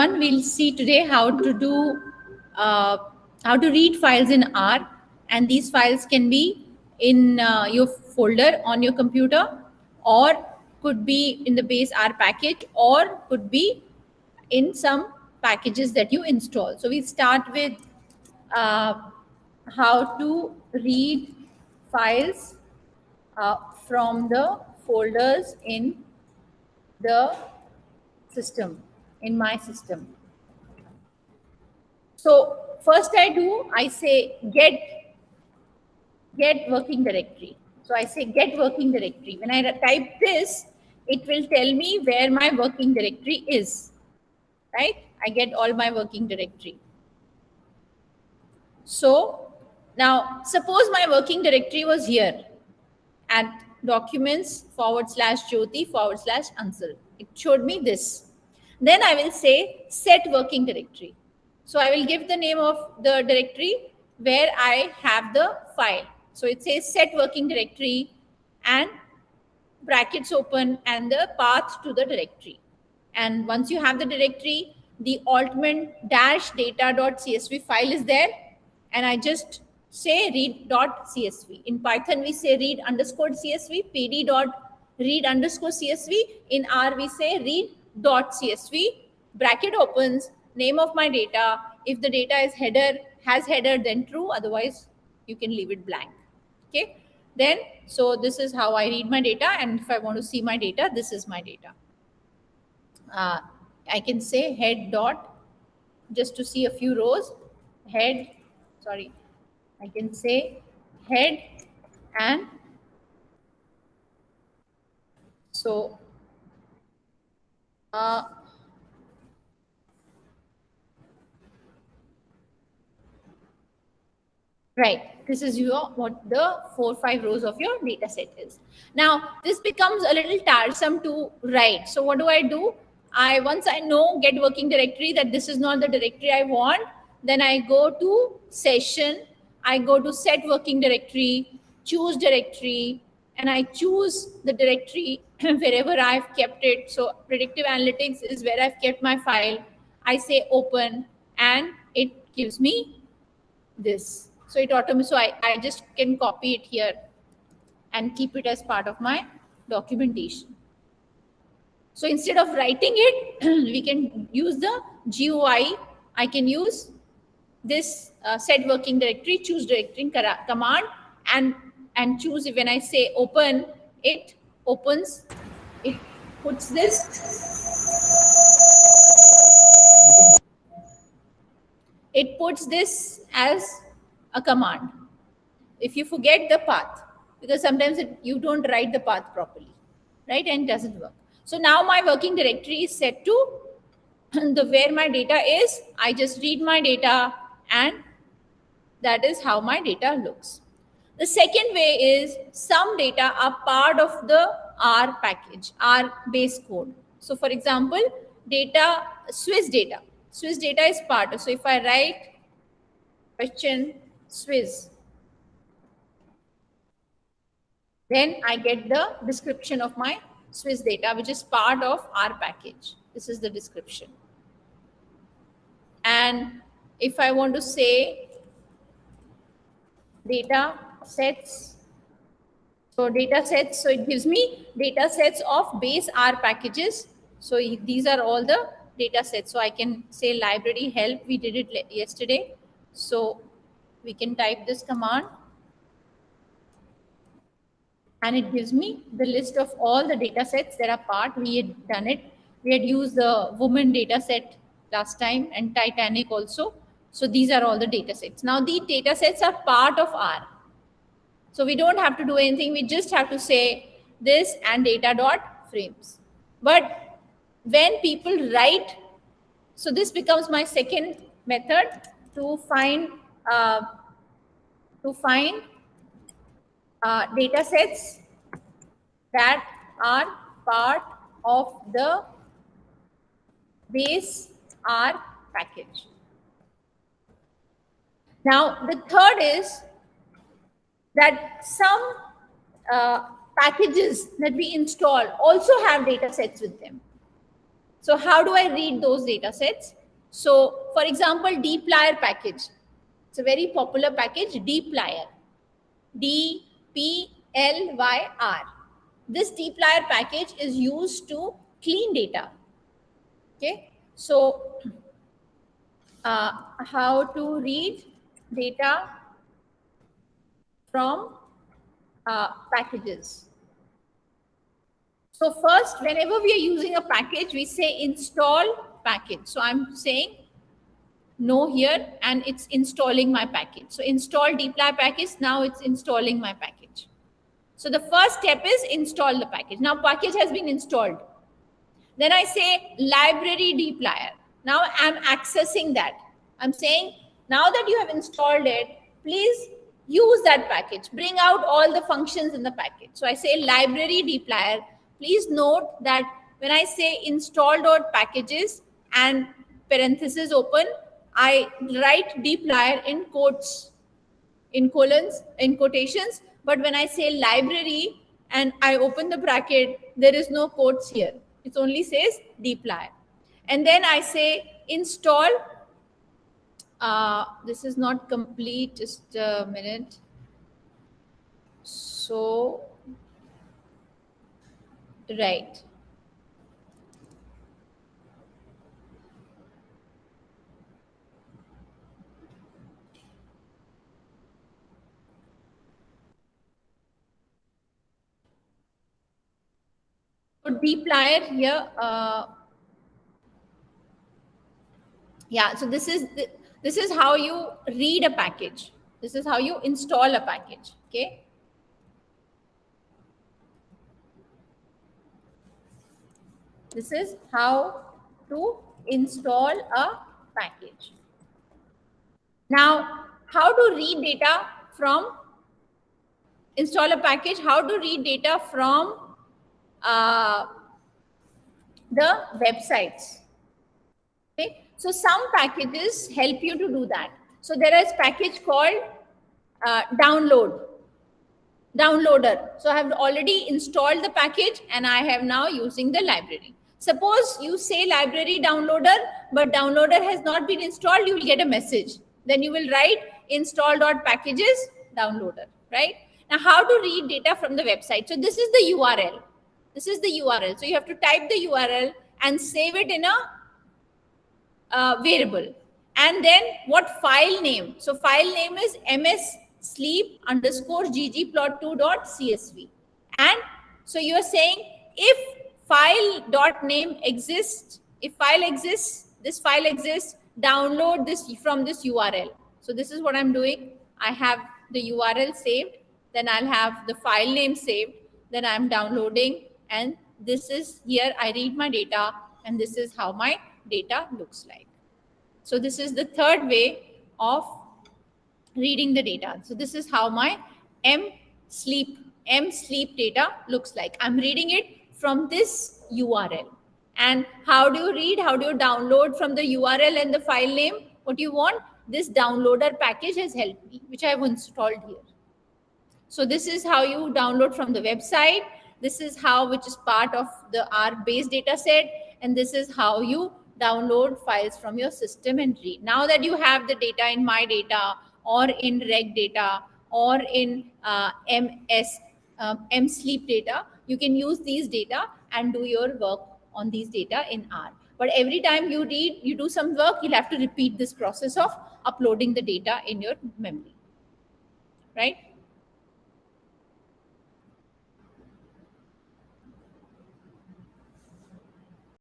everyone. We'll see today how to read files in R, and these files can be in your folder on your computer, or could be in the base R package, or could be in some packages that you install. So we start with uh, how to read files from the folders in the system, in my system. So first I say get working directory. So I say get working directory. When I type this, it will tell me where my working directory is, right? I get all my working directory. So now suppose my working directory was here at documents/Jyoti/Ansel. It showed me this. Then I will say set working directory. So I will give the name of the directory where I have the file. So it says set working directory and brackets open and the path to the directory. And once you have the directory, the altman-data.csv file is there, and I just say read.csv. In Python, we say read_csv, pd.read_csv. In R, we say read.csv. Bracket opens, name of my data. If the data is has header, then true. Otherwise, you can leave it blank. Okay. Then, so this is how I read my data. And if I want to see my data, this is my data. I can say head dot, just to see a few rows, I can say head, and so right, this is what the 4-5 rows of your data set is. Now this becomes a little tiresome to write. So what do? Once I know get working directory that this is not the directory I want, then I go to session, I go to set working directory, choose directory, and I choose the directory wherever I've kept it. So predictive analytics is where I've kept my file. I say open, and it gives me this. So it automatically, so I just can copy it here and keep it as part of my documentation. So instead of writing it, we can use the GUI. I can use this set working directory, choose directory command, and choose. When I say open, it opens, it puts this. It puts this as a command. If you forget the path, because sometimes you don't write the path properly, right? And it doesn't work. So now my working directory is set to the where my data is. I just read my data, and that is how my data looks. The second way is some data are part of the R package, R base code. So for example, data, Swiss data is part of. So if I write question Swiss, then I get the description of my Swiss data, which is part of R package. This is the description. And if I want to say data sets, so data sets, so it gives me data sets of base R packages. So these are all the data sets. So I can say library help. We did it yesterday. So we can type this command, and it gives me the list of all the data sets that are part. We had done it. We had used the woman data set last time, and Titanic also. So these are all the data sets. Now the data sets are part of R. So we don't have to do anything. We just have to say this and data.frames. But when people write, so this becomes my second method to find data sets that are part of the base R package. Now, the third is that some packages that we install also have data sets with them. So how do I read those data sets? So for example, dplyr package. It's a very popular package, dplyr. DPLYR. This dplyr package is used to clean data. Okay, so how to read data from packages. So first, whenever we are using a package, we say install package. So I'm saying no here, and it's installing my package. So install dplyr package, now it's installing my package. So the first step is install the package. Now package has been installed. Then I say library dplyr. Now I'm accessing that. I'm saying now that you have installed it, please use that package. Bring out all the functions in the package. So I say library dplyr. Please note that when I say install.packages and parentheses open, I write dplyr in quotes, in colons, in quotations. But when I say library and I open the bracket, there is no quotes here. It only says dplyr. And then I say install. This is not complete, just a minute. So, right. So dplyr here, yeah, so this is how you read a package. This is how you install a package. Okay. This is how to install a package. Now, how to read data from install a package? How to read data from the websites? Okay, so some packages help you to do that. So there is package called downloader. So I have already installed the package and I have now using the library. Suppose you say library downloader, but downloader has not been installed, you will get a message. Then you will write install.packages downloader, right? Now how to read data from the website? So this is the URL. This is the URL. So you have to type the URL and save it in a variable. And then what file name? So file name is mssleep_ggplot2.csv. And so you're saying if file.name exists, if file exists, this file exists, download this from this URL. So this is what I'm doing. I have the URL saved, then I'll have the file name saved, then I'm downloading, and this is here I read my data, and this is how my data looks like. So this is the third way of reading the data. So this is how my msleep data looks like. I'm reading it from this URL. And how do you read? How do you download from the URL and the file name? What you want? This downloader package has helped me, which I have installed here. So this is how you download from the website. This is how, which is part of the R base data set. And this is how you download files from your system and read. Now that you have the data in my data or in reg data or in msleep data, you can use these data and do your work on these data in R. But every time you read, you do some work, you'll have to repeat this process of uploading the data in your memory, right?